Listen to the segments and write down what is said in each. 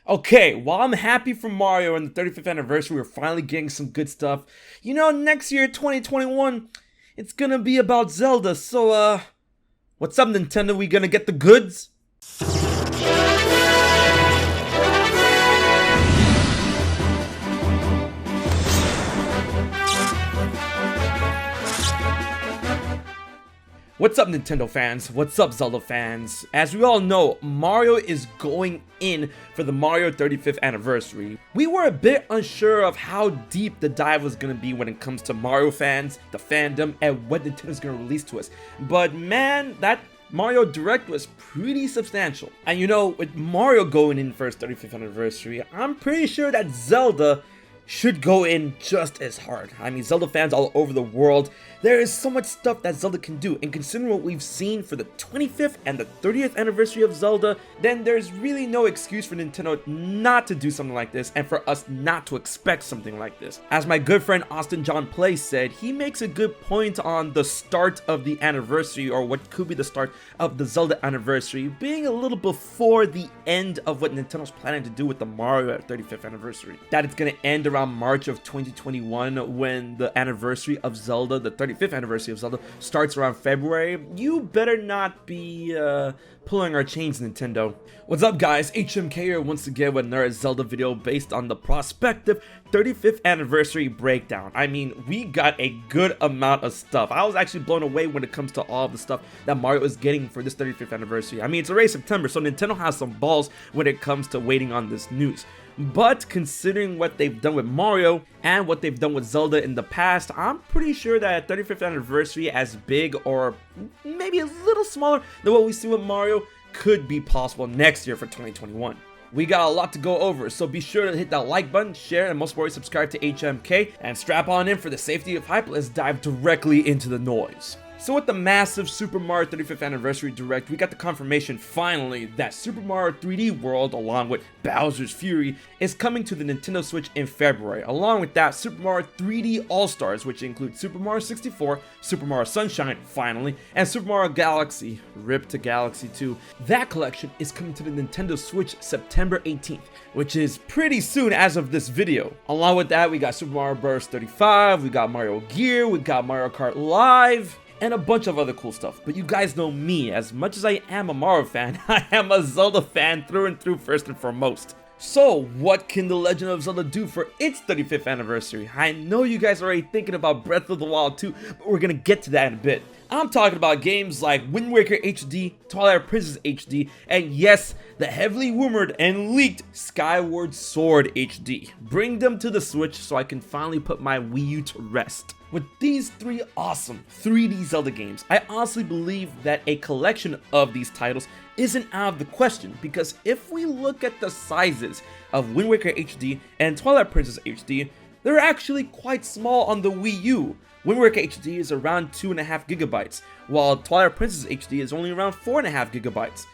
Okay, while I'm happy for Mario and the 35th anniversary, we're finally getting some good stuff. Next year, 2021, it's gonna be about Zelda, so, what's up, Nintendo? We gonna get the goods? What's up, Nintendo fans? What's up, Zelda fans? As we all know, Mario is going in for the Mario 35th anniversary. We were a bit unsure of how deep the dive was going to be when it comes to Mario fans, the fandom, and what Nintendo's going to release to us. But man, that Mario Direct was pretty substantial. And with Mario going in for its 35th anniversary, I'm pretty sure that Zelda should go in just as hard. I mean, Zelda fans all over the world, there is so much stuff that Zelda can do, and considering what we've seen for the 25th and the 30th anniversary of Zelda, then there's really no excuse for Nintendo not to do something like this and for us not to expect something like this. As my good friend Austin John Play said, he makes a good point on the start of the anniversary, or what could be the start of the Zelda anniversary, being a little before the end of what Nintendo's planning to do with the Mario 35th anniversary. That it's gonna end around March of 2021 when the anniversary of Zelda, the 35th anniversary of Zelda, starts around February. You better not be pulling our chains, Nintendo. What's up, guys? HMK here once again with another Zelda video based on the prospective 35th anniversary breakdown. I mean, we got a good amount of stuff. I was actually blown away when it comes to all of the stuff that Mario is getting for this 35th anniversary. I mean, it's already September, so Nintendo has some balls when it comes to waiting on this news. But considering what they've done with Mario and what they've done with Zelda in the past, I'm pretty sure that 35th anniversary, as big or maybe a little smaller than what we see with Mario, could be possible next year for 2021. We got a lot to go over, so be sure to hit that like button, share, and most importantly subscribe to HMK, and strap on in for the safety of hype. Let's dive directly into the noise. So with the massive Super Mario 35th Anniversary Direct, we got the confirmation finally that Super Mario 3D World, along with Bowser's Fury, is coming to the Nintendo Switch in February. Along with that, Super Mario 3D All-Stars, which include Super Mario 64, Super Mario Sunshine, finally, and Super Mario Galaxy, RIP to Galaxy 2. That collection is coming to the Nintendo Switch September 18th, which is pretty soon as of this video. Along with that, we got Super Mario Bros. 35, we got Mario Gear, we got Mario Kart Live, and a bunch of other cool stuff. But you guys know me, as much as I am a Mario fan, I am a Zelda fan through and through first and foremost. So what can The Legend of Zelda do for its 35th anniversary? I know you guys are already thinking about Breath of the Wild 2, but we're gonna get to that in a bit. I'm talking about games like Wind Waker HD, Twilight Princess HD, and yes, the heavily rumored and leaked Skyward Sword HD. Bring them to the Switch so I can finally put my Wii U to rest. With these three awesome 3D Zelda games, I honestly believe that a collection of these titles isn't out of the question, because if we look at the sizes of Wind Waker HD and Twilight Princess HD, they're actually quite small on the Wii U. Wind Waker HD is around 2.5 gigabytes, while Twilight Princess HD is only around 4.5 gigabytes.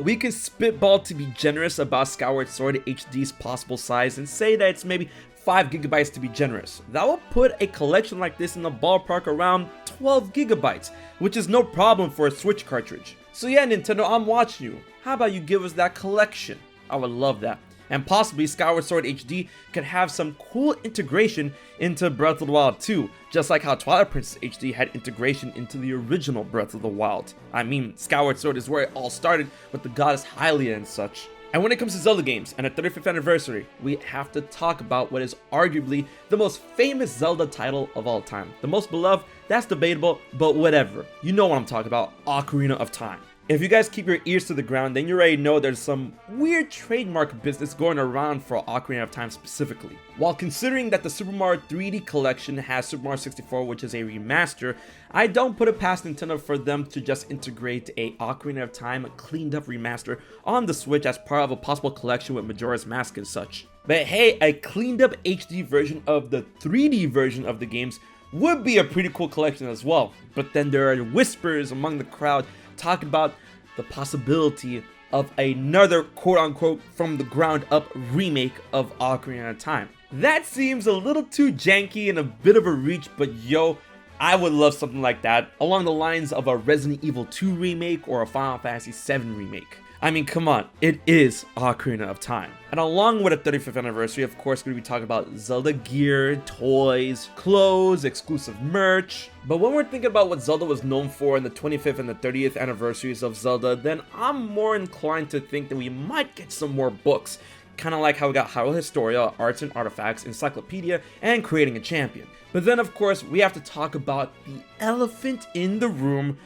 We can spitball to be generous about Skyward Sword HD's possible size and say that it's maybe 5 gigabytes to be generous. That will put a collection like this in the ballpark around 12 gigabytes, which is no problem for a Switch cartridge. So yeah, Nintendo, I'm watching you. How about you give us that collection? I would love that. And possibly Skyward Sword HD could have some cool integration into Breath of the Wild 2, just like how Twilight Princess HD had integration into the original Breath of the Wild. I mean, Skyward Sword is where it all started with the goddess Hylia and such. And when it comes to Zelda games and a 35th anniversary, we have to talk about what is arguably the most famous Zelda title of all time. The most beloved, that's debatable, but whatever. You know what I'm talking about, Ocarina of Time. If you guys keep your ears to the ground, then you already know there's some weird trademark business going around for Ocarina of Time specifically. While considering that the Super Mario 3D collection has Super Mario 64, which is a remaster, I don't put it past Nintendo for them to just integrate a Ocarina of Time cleaned up remaster on the Switch as part of a possible collection with Majora's Mask and such. But hey, a cleaned up HD version of the 3D version of the games would be a pretty cool collection as well. But then there are whispers among the crowd talking about the possibility of another quote-unquote from the ground up remake of Ocarina of Time. That seems a little too janky and a bit of a reach, but yo, I would love something like that along the lines of a Resident Evil 2 remake or a Final Fantasy 7 remake. I mean, come on, it is Ocarina of Time. And along with the 35th anniversary, of course, we're going to be talking about Zelda gear, toys, clothes, exclusive merch. But when we're thinking about what Zelda was known for in the 25th and the 30th anniversaries of Zelda, then I'm more inclined to think that we might get some more books. Kind of like how we got Hyrule Historia, Arts and Artifacts, Encyclopedia, and Creating a Champion. But then, of course, we have to talk about the elephant in the room,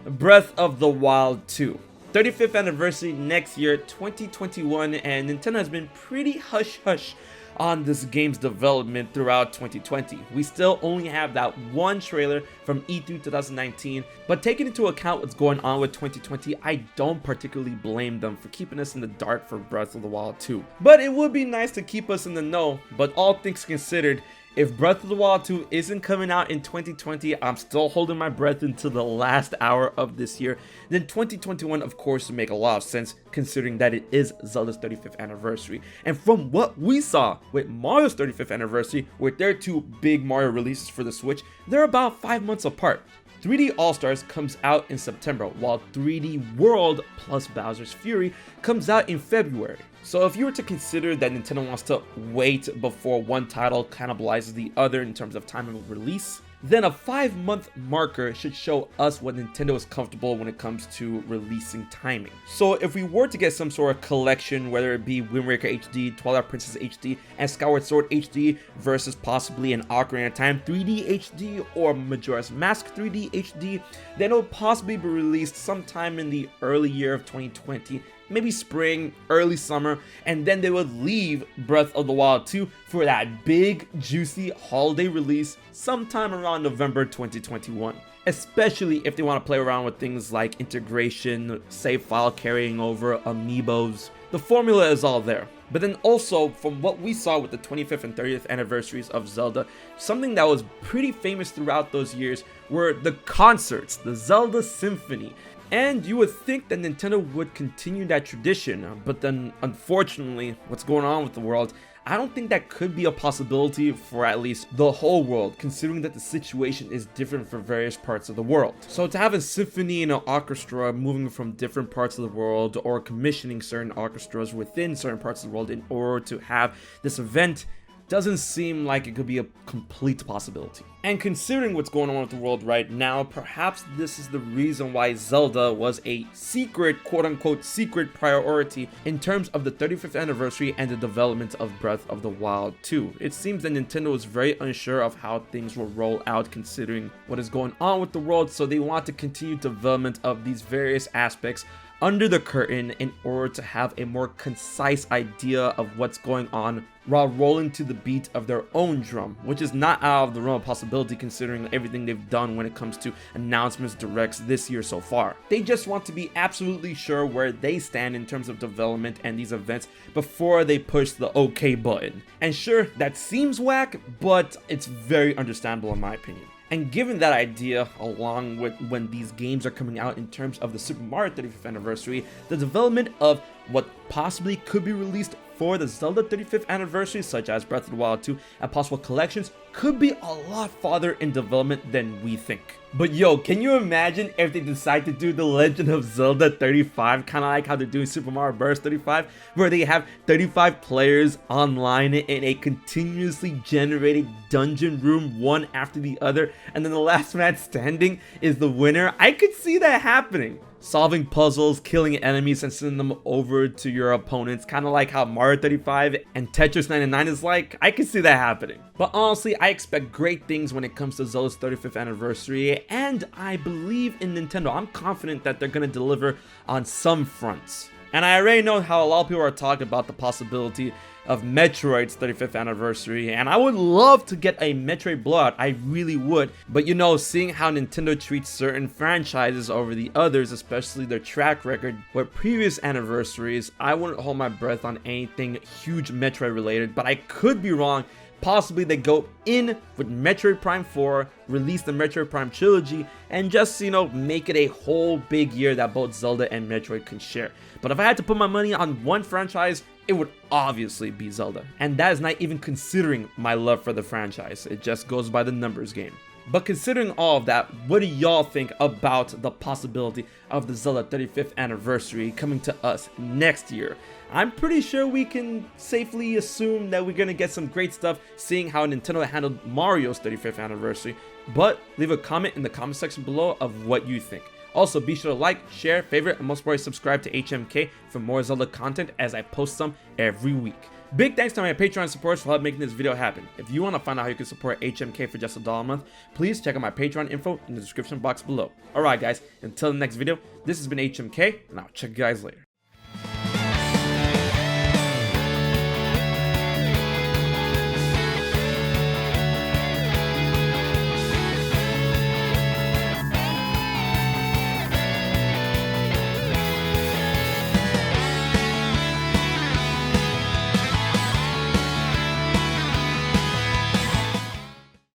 Breath of the Wild 2. 35th anniversary next year, 2021, and Nintendo has been pretty hush-hush on this game's development throughout 2020. We still only have that one trailer from E3 2019, but taking into account what's going on with 2020, I don't particularly blame them for keeping us in the dark for Breath of the Wild 2. But it would be nice to keep us in the know, but all things considered, if Breath of the Wild 2 isn't coming out in 2020, I'm still holding my breath until the last hour of this year. Then 2021, of course, would make a lot of sense considering that it is Zelda's 35th anniversary. And from what we saw with Mario's 35th anniversary, with their two big Mario releases for the Switch, they're about 5 months apart. 3D All-Stars comes out in September, while 3D World plus Bowser's Fury comes out in February. So if you were to consider that Nintendo wants to wait before one title cannibalizes the other in terms of time of release, then a 5-month marker should show us what Nintendo is comfortable when it comes to releasing timing. So if we were to get some sort of collection, whether it be Wind Waker HD, Twilight Princess HD, and Skyward Sword HD versus possibly an Ocarina of Time 3D HD or Majora's Mask 3D HD, then it will possibly be released sometime in the early year of 2020, maybe spring, early summer, and then they would leave Breath of the Wild 2 for that big, juicy holiday release sometime around November 2021. Especially if they want to play around with things like integration, save file carrying over, amiibos. The formula is all there. But then also, from what we saw with the 25th and 30th anniversaries of Zelda, something that was pretty famous throughout those years were the concerts, the Zelda Symphony. And you would think that Nintendo would continue that tradition, but then unfortunately, what's going on with the world, I don't think that could be a possibility for at least the whole world, considering that the situation is different for various parts of the world. So to have a symphony and an orchestra moving from different parts of the world, or commissioning certain orchestras within certain parts of the world in order to have this event, doesn't seem like it could be a complete possibility. And considering what's going on with the world right now, perhaps this is the reason why Zelda was a secret, quote-unquote secret priority in terms of the 35th anniversary and the development of Breath of the Wild 2. It seems that Nintendo is very unsure of how things will roll out considering what is going on with the world, so they want to continue development of these various aspects under the curtain in order to have a more concise idea of what's going on while rolling to the beat of their own drum, which is not out of the realm of possibility considering everything they've done when it comes to announcements, directs this year so far. They just want to be absolutely sure where they stand in terms of development and these events before they push the OK button. And sure, that seems whack, but it's very understandable in my opinion. And given that idea, along with when these games are coming out in terms of the Super Mario 35th anniversary, the development of what possibly could be released for the Zelda 35th anniversary, such as Breath of the Wild 2 and possible collections, could be a lot farther in development than we think. But yo, can you imagine if they decide to do the Legend of Zelda 35, kind of like how they're doing Super Mario Bros. 35, where they have 35 players online in a continuously generated dungeon room, one after the other, and then the last man standing is the winner? I could see that happening. Solving puzzles, killing enemies, and sending them over to your opponents, kind of like how Mario 35 and Tetris 99 is like. I can see that happening. But honestly, I expect great things when it comes to Zelda's 35th anniversary, and I believe in Nintendo. I'm confident that they're going to deliver on some fronts. And I already know how a lot of people are talking about the possibility of Metroid's 35th anniversary, and I would love to get a Metroid blowout, I really would. But you know, seeing how Nintendo treats certain franchises over the others, especially their track record with previous anniversaries, I wouldn't hold my breath on anything huge Metroid related, but I could be wrong. Possibly they go in with Metroid Prime 4, release the Metroid Prime trilogy, and just, you know, make it a whole big year that both Zelda and Metroid can share. But if I had to put my money on one franchise, it would obviously be Zelda. And that is not even considering my love for the franchise. It just goes by the numbers game. But considering all of that, what do y'all think about the possibility of the Zelda 35th anniversary coming to us next year? I'm pretty sure we can safely assume that we're gonna get some great stuff, seeing how Nintendo handled Mario's 35th anniversary. But leave a comment in the comment section below of what you think. Also, be sure to like, share, favorite, and most importantly, subscribe to HMK for more Zelda content as I post some every week. Big thanks to my Patreon supporters for helping making this video happen. If you want to find out how you can support HMK for just $1 a month, please check out my Patreon info in the description box below. Alright guys, until the next video, this has been HMK, and I'll check you guys later.